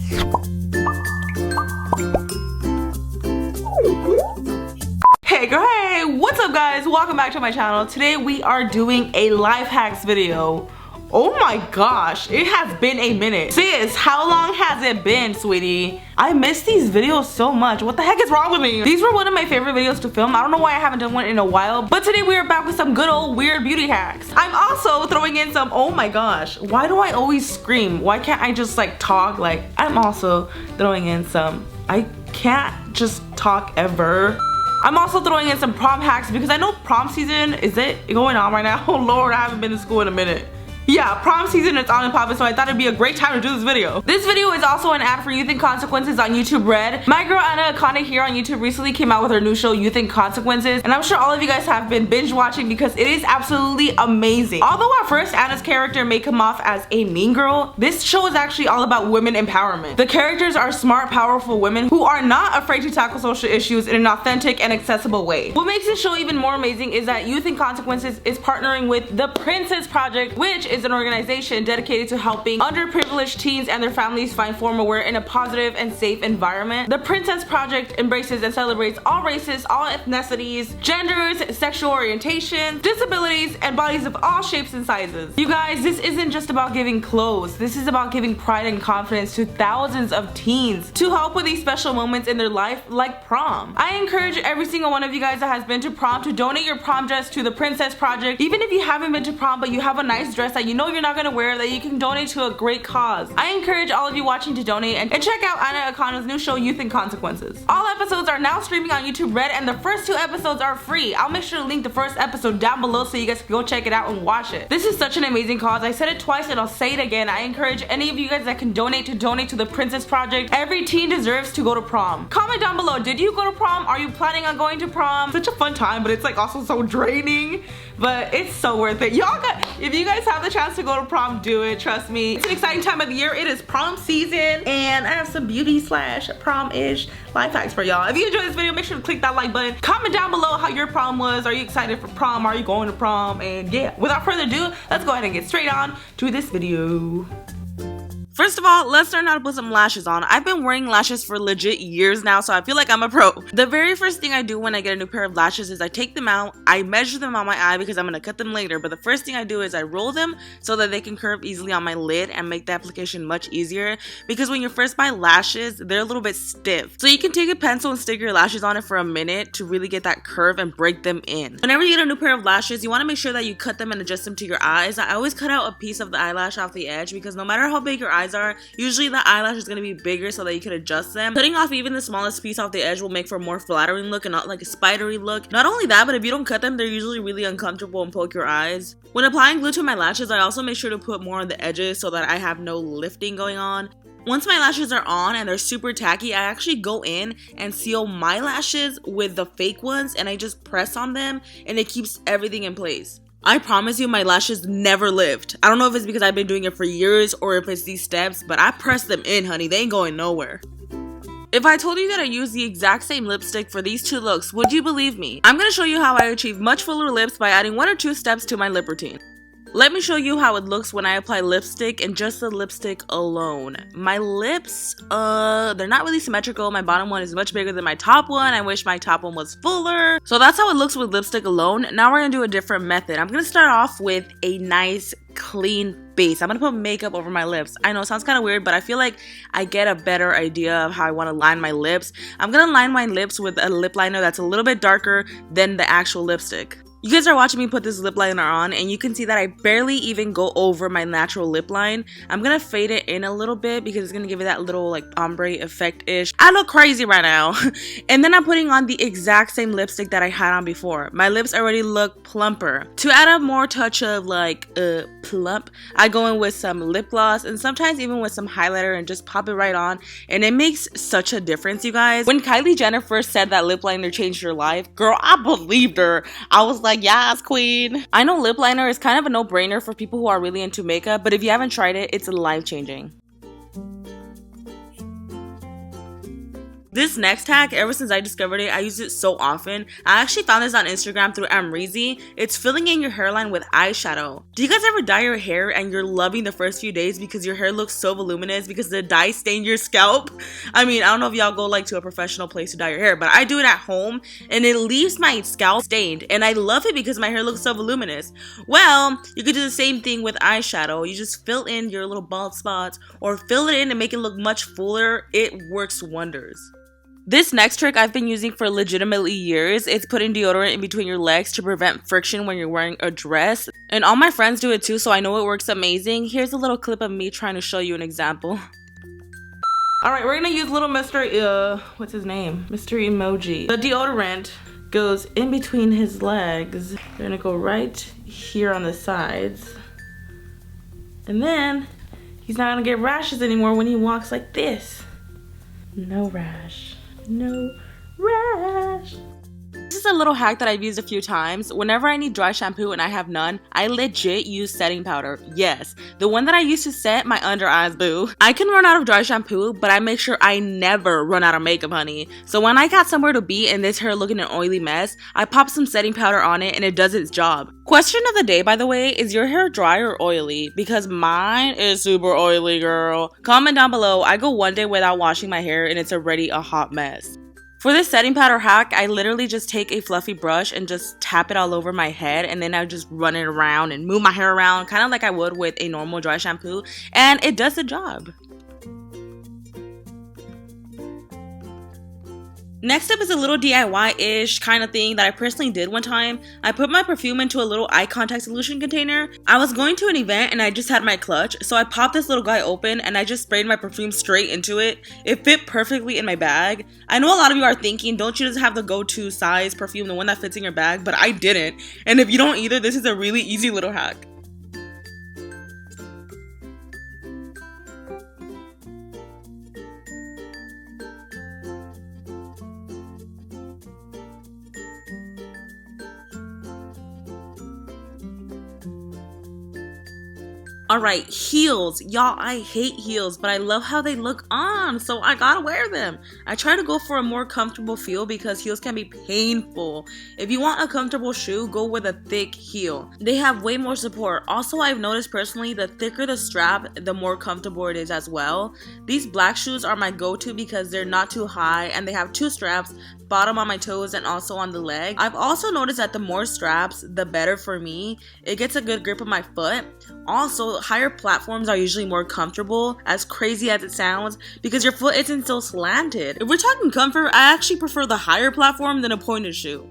Hey girl, hey, what's up guys? Welcome back to my channel. Today we are doing a life hacks video. Oh my gosh, it has been a minute. Sis, how long has it been, sweetie? I miss these videos so much. What the heck is wrong with me? These were one of my favorite videos to film. I don't know why I haven't done one in a while, but today we are back with some good old weird beauty hacks. I'm also throwing in some, oh my gosh, why do I always scream? Why can't I just like talk? Like, I'm also throwing in some, I can't just talk ever. I'm also throwing in some prom hacks because I know prom season, is it going on right now? Oh Lord, I haven't been to school in a minute. Yeah, prom season is on and popping, so I thought it'd be a great time to do this video. This video is also an ad for Youth and Consequences on YouTube Red. My girl Anna Akane here on YouTube recently came out with her new show, Youth and Consequences, and I'm sure all of you guys have been binge watching because it is absolutely amazing. Although at first Anna's character may come off as a mean girl, this show is actually all about women empowerment. The characters are smart, powerful women who are not afraid to tackle social issues in an authentic and accessible way. What makes this show even more amazing is that Youth and Consequences is partnering with the Princess Project, which is an organization dedicated to helping underprivileged teens and their families find formal wear in a positive and safe environment. The Princess Project embraces and celebrates all races, all ethnicities, genders, sexual orientations, disabilities, and bodies of all shapes and sizes. You guys, this isn't just about giving clothes. This is about giving pride and confidence to thousands of teens to help with these special moments in their life like prom. I encourage every single one of you guys that has been to prom to donate your prom dress to the Princess Project. Even if you haven't been to prom but you have a nice dress that you know you're not gonna wear, that you can donate to a great cause. I encourage all of you watching to donate and check out Anna Akane's new show, Youth and Consequences. All episodes are now streaming on YouTube Red, and the first 2 episodes are free. I'll make sure to link the first episode down below so you guys can go check it out and watch it. This is such an amazing cause. I said it twice and I'll say it again. I encourage any of you guys that can donate to the Princess Project. Every teen deserves to go to prom. Comment down below, did you go to prom? Are you planning on going to prom? Such a fun time, but it's like also so draining, but it's so worth it. Y'all got, if you guys have the chance to go to prom, do it, trust me. It's an exciting time of the year. It is prom season, and I have some beauty slash prom-ish life hacks for y'all. If you enjoyed this video, make sure to click that like button. Comment down below how your prom was. Are you excited for prom? Are you going to prom? And yeah, without further ado, let's go ahead and get straight on to this video. First of all, let's learn how to put some lashes on. I've been wearing lashes for legit years now, so I feel like I'm a pro. The very first thing I do when I get a new pair of lashes is I take them out, I measure them on my eye because I'm gonna cut them later, but the first thing I do is I roll them so that they can curve easily on my lid and make the application much easier, because when you first buy lashes, they're a little bit stiff. So you can take a pencil and stick your lashes on it for a minute to really get that curve and break them in. Whenever you get a new pair of lashes, you wanna make sure that you cut them and adjust them to your eyes. I always cut out a piece of the eyelash off the edge because no matter how big your eyes are, usually the eyelash is going to be bigger so that you can adjust them. Cutting off even the smallest piece off the edge will make for a more flattering look and not like a spidery look. Not only that, but if you don't cut them, they're usually really uncomfortable and poke your eyes. When applying glue to my lashes, I also make sure to put more on the edges so that I have no lifting going on. Once my lashes are on and they're super tacky, I actually go in and seal my lashes with the fake ones, and I just press on them and it keeps everything in place. I promise you my lashes never lift. I don't know if it's because I've been doing it for years or if it's these steps, but I press them in, honey. They ain't going nowhere. If I told you that I use the exact same lipstick for these 2 looks, would you believe me? I'm going to show you how I achieve much fuller lips by adding 1 or 2 steps to my lip routine. Let me show you how it looks when I apply lipstick and just the lipstick alone. My lips, they're not really symmetrical. My bottom one is much bigger than my top one. I wish my top one was fuller. So that's how it looks with lipstick alone. Now we're gonna do a different method. I'm gonna start off with a nice clean base. I'm gonna put makeup over my lips. I know it sounds kind of weird, but I feel like I get a better idea of how I want to line my lips. I'm gonna line my lips with a lip liner that's a little bit darker than the actual lipstick. You guys are watching me put this lip liner on, and you can see that I barely even go over my natural lip line. I'm gonna fade it in a little bit because it's gonna give it that little like ombre effect-ish. I look crazy right now. And then I'm putting on the exact same lipstick that I had on before. My lips already look plumper. To add a more touch of like plump, I go in with some lip gloss and sometimes even with some highlighter and just pop it right on, and it makes such a difference, you guys. When Kylie Jenner first said that lip liner changed her life, girl, I believed her. I was like, yes, queen. I know lip liner is kind of a no-brainer for people who are really into makeup, but if you haven't tried it, it's life-changing. This next hack, ever since I discovered it, I use it so often. I actually found this on Instagram through Amrezy. It's filling in your hairline with eyeshadow. Do you guys ever dye your hair and you're loving the first few days because your hair looks so voluminous because the dye stained your scalp? I mean, I don't know if y'all go like to a professional place to dye your hair, but I do it at home and it leaves my scalp stained, and I love it because my hair looks so voluminous. Well, you could do the same thing with eyeshadow. You just fill in your little bald spots or fill it in and make it look much fuller. It works wonders. This next trick I've been using for legitimately years. It's putting deodorant in between your legs to prevent friction when you're wearing a dress. And all my friends do it too, so I know it works amazing. Here's a little clip of me trying to show you an example. Alright, we're gonna use little Mr. What's his name? Mr. Emoji. The deodorant goes in between his legs. We're gonna go right here on the sides. And then he's not gonna get rashes anymore when he walks like this. No rash. No rash. This is a little hack that I've used a few times. Whenever I need dry shampoo and I have none, I legit use setting powder. Yes, the one that I use to set my under eyes, boo. I can run out of dry shampoo, but I make sure I never run out of makeup, honey. So when I got somewhere to be and this hair looking an oily mess, I pop some setting powder on it and it does its job. Question of the day, by the way, is your hair dry or oily? Because mine is super oily, girl. Comment down below. I go one day without washing my hair and it's already a hot mess. For this setting powder hack, I literally just take a fluffy brush and just tap it all over my head, and then I just run it around and move my hair around kind of like I would with a normal dry shampoo, and it does the job. Next up is a little DIY-ish kind of thing that I personally did one time. I put my perfume into a little eye contact solution container. I was going to an event and I just had my clutch, so I popped this little guy open and I just sprayed my perfume straight into it. It fit perfectly in my bag. I know a lot of you are thinking, don't you just have the go-to size perfume, the one that fits in your bag? But I didn't. And if you don't either, this is a really easy little hack. Alright, heels. Y'all, I hate heels, but I love how they look on, so I gotta wear them. I try to go for a more comfortable feel because heels can be painful. If you want a comfortable shoe, go with a thick heel. They have way more support. Also, I've noticed personally, the thicker the strap, the more comfortable it is as well. These black shoes are my go-to because they're not too high and they have two straps, bottom on my toes and also on the leg. I've also noticed that the more straps, the better for me. It gets a good grip on my foot. Also, higher platforms are usually more comfortable, as crazy as it sounds, because your foot isn't so slanted. If we're talking comfort, I actually prefer the higher platform than a pointed shoe.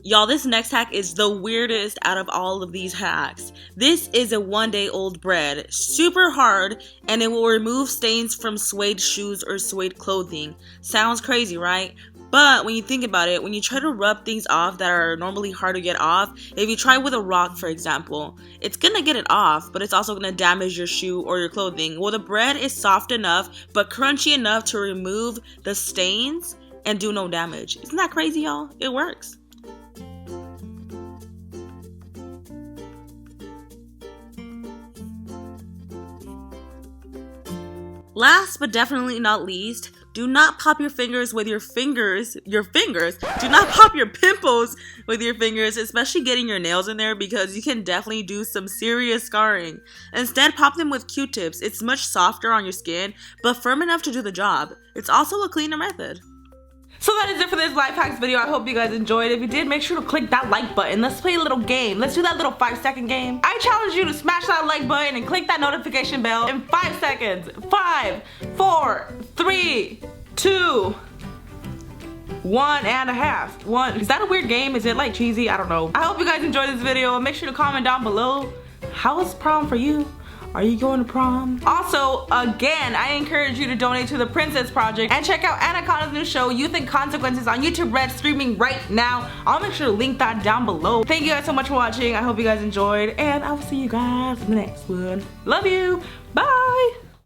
Y'all, this next hack is the weirdest out of all of these hacks. This is a one-day-old bread, super hard, and it will remove stains from suede shoes or suede clothing. Sounds crazy, right? But when you think about it, when you try to rub things off that are normally hard to get off, if you try with a rock, for example, it's gonna get it off, but it's also gonna damage your shoe or your clothing. Well, the bread is soft enough, but crunchy enough to remove the stains and do no damage. Isn't that crazy, y'all? It works. Last but definitely not least, do not pop your fingers with your fingers. Do not pop your pimples with your fingers, especially getting your nails in there, because you can definitely do some serious scarring. Instead, pop them with Q-tips. It's much softer on your skin, but firm enough to do the job. It's also a cleaner method. So that is it for this life hacks video. I hope you guys enjoyed. If you did, make sure to click that like button. Let's play a little game. Let's do that little 5-second game. I challenge you to smash that like button and click that notification bell in 5 seconds. 5, 4, 3, 2, 1.5. 1. Is that a weird game? Is it like cheesy? I don't know. I hope you guys enjoyed this video. Make sure to comment down below. How was prom for you? Are you going to prom? Also, again, I encourage you to donate to the Princess Project and check out Anaconda's new show, Youth and Consequences, on YouTube Red, streaming right now. I'll make sure to link that down below. Thank you guys so much for watching. I hope you guys enjoyed, and I will see you guys in the next one. Love you. Bye.